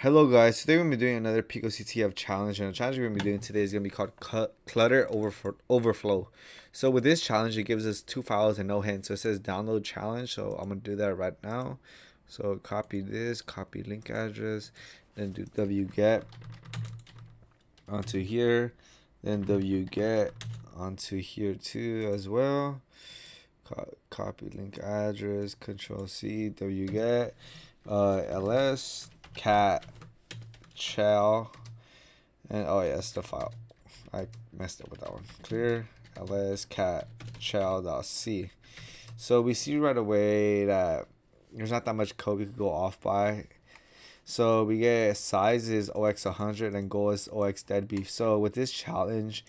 Hello guys, today we're going to be doing another PicoCTF challenge, and the challenge we're going to be doing today is going to be called clutter-overflow. So with this challenge, it gives us 2 files and no hint. So it says download challenge, so I'm going to do that right now. So copy this, copy link address, then do wget onto here, then wget onto here too as well. Copy link address, control C, wget, ls, cat, shell, and oh yeah, that's the file. I messed up with that one. Clear ls cat shell.c. So we see right away that there's not that much code we could go off by. So we get size is OX100 and goal is OX dead beef. So with this challenge,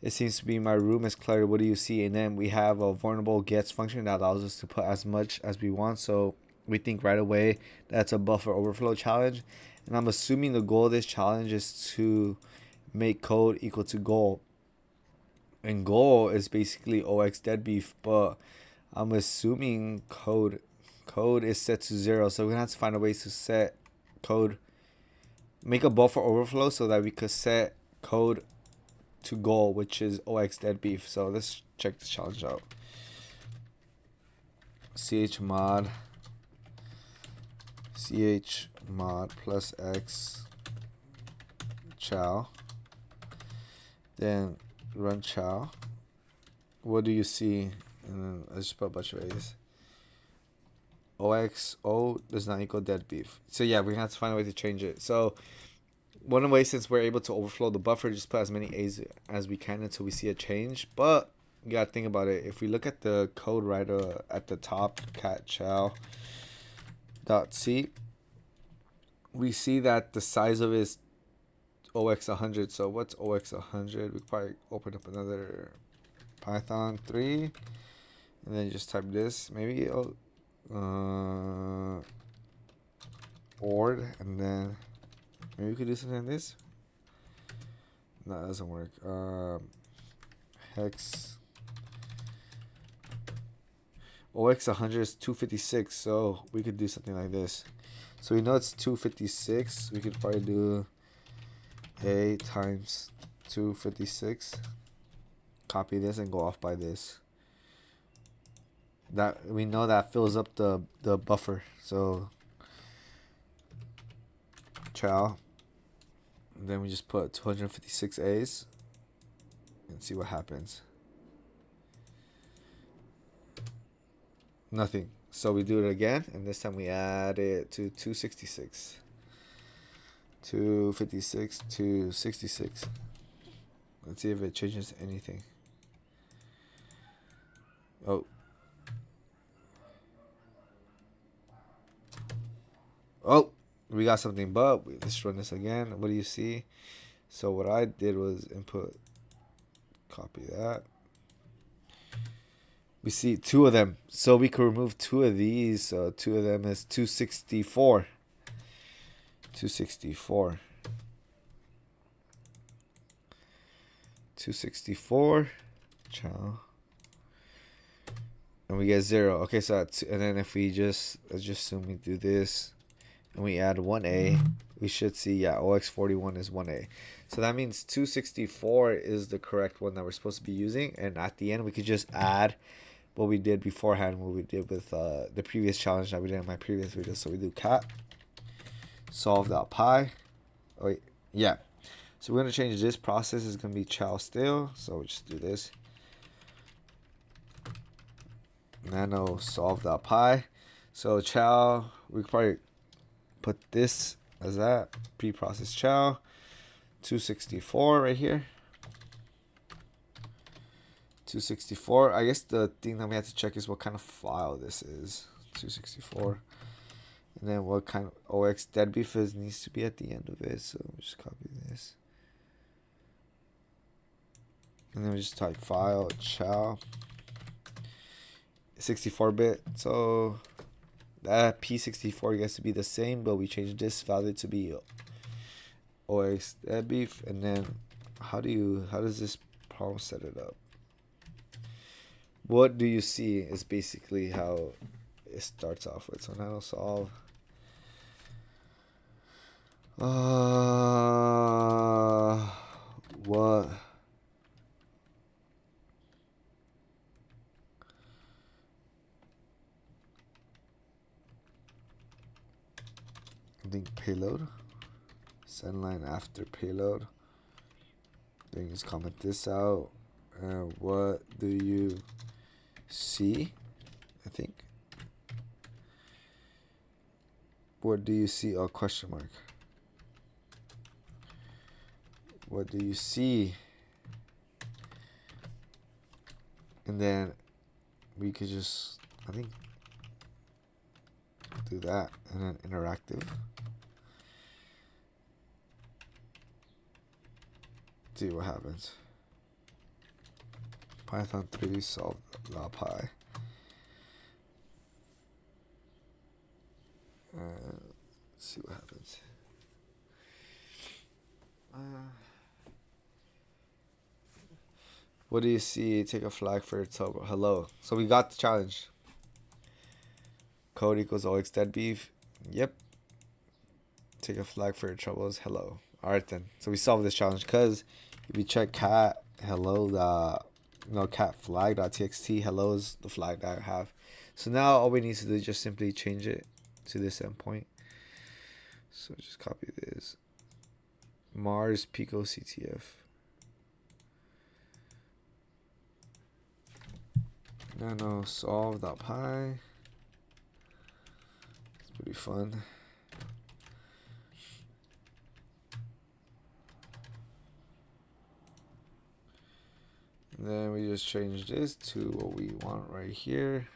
it seems to be my room is cluttered. What do you see? And then we have a vulnerable gets function that allows us to put as much as we want. So we think right away that's a buffer overflow challenge. And I'm assuming the goal of this challenge is to make code equal to goal. And goal is basically OX dead beef, but I'm assuming code is set to 0. So we're gonna have to find a way to set code, make a buffer overflow so that we could set code to goal, which is OX dead beef. So let's check this challenge out. chmod plus x chow, then run chow. What do you see? And then I just put a bunch of A's. OXO does not equal dead beef. So yeah, we're gonna have to find a way to change it. So one way, since we're able to overflow the buffer, just put as many A's as we can until we see a change. But you gotta think about it. If we look at the code right at the top, cat chow .c, we see that the size of it is OX100. So what's OX100? We probably open up another Python 3 and then just type this. Maybe ord, and then maybe we could do something like this. No, that doesn't work. Hex OX100 is 256, so we could do something like this. So we know it's 256. We could probably do A times 256. Copy this and go off by this. That we know that fills up the buffer. So chow. And then we just put 256 A's and see what happens. Nothing. So we do it again, and this time we add it to 266. 256 to 66. Let's see if it changes anything. Oh, we got something, but let's run this again. What do you see? So what I did was input, copy that. We see 2 of them, so we can remove 2 of these. So 2 of them is 264. 264. 264. Ciao. And we get 0. Okay, so that's, and then if we let's just assume we do this and we add 1A, we should see, yeah, OX41 is 1A. So that means 264 is the correct one that we're supposed to be using. And at the end, we could just add what we did beforehand, what we did with the previous challenge that we did in my previous video. So we do cat solve.py. Oh, wait, yeah. So we're going to change this process. Is going to be chow still. So we'll just do this. Nano solve.py. So chow, we could probably put this as that. Pre-process chow. 264 right here. 264. I guess the thing that we have to check is what kind of file this is. 264. And then what kind of OX dead beef needs to be at the end of it. So we'll just copy this. And then we just type file chow. 64-bit. So that P64 gets to be the same, but we change this value to be OX dead beef. And then how does this problem set it up? What do you see is basically how it starts off with. So nano solve What? I think payload. Send line after payload. Then just comment this out. What do you see? I think. What do you see? Oh, question mark. What do you see? And then we could just, I think, do that. And then interactive. See what happens. Python 3 solve pi. Let's see what happens. What do you see? Take a flag for your toe. Hello. So we got the challenge. Code equals OX dead beef. Yep. Take a flag for your troubles. Hello. Alright then. So we solved this challenge because if you check cat hello cat flag.txt, hello is the flag that I have. So now all we need to do is just simply change it to this endpoint. So just copy this. Mars PicoCTF. Nano solve.py. It's pretty fun. And then we just change this to what we want right here.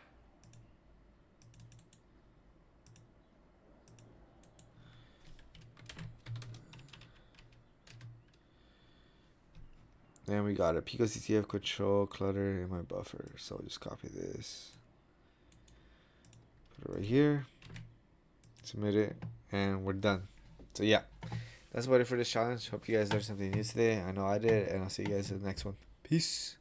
Then we got a PicoCTF control clutter in my buffer. So I'll just copy this. Put it right here. Submit it. And we're done. So yeah. That's about it for this challenge. Hope you guys learned something new today. I know I did. And I'll see you guys in the next one. Peace.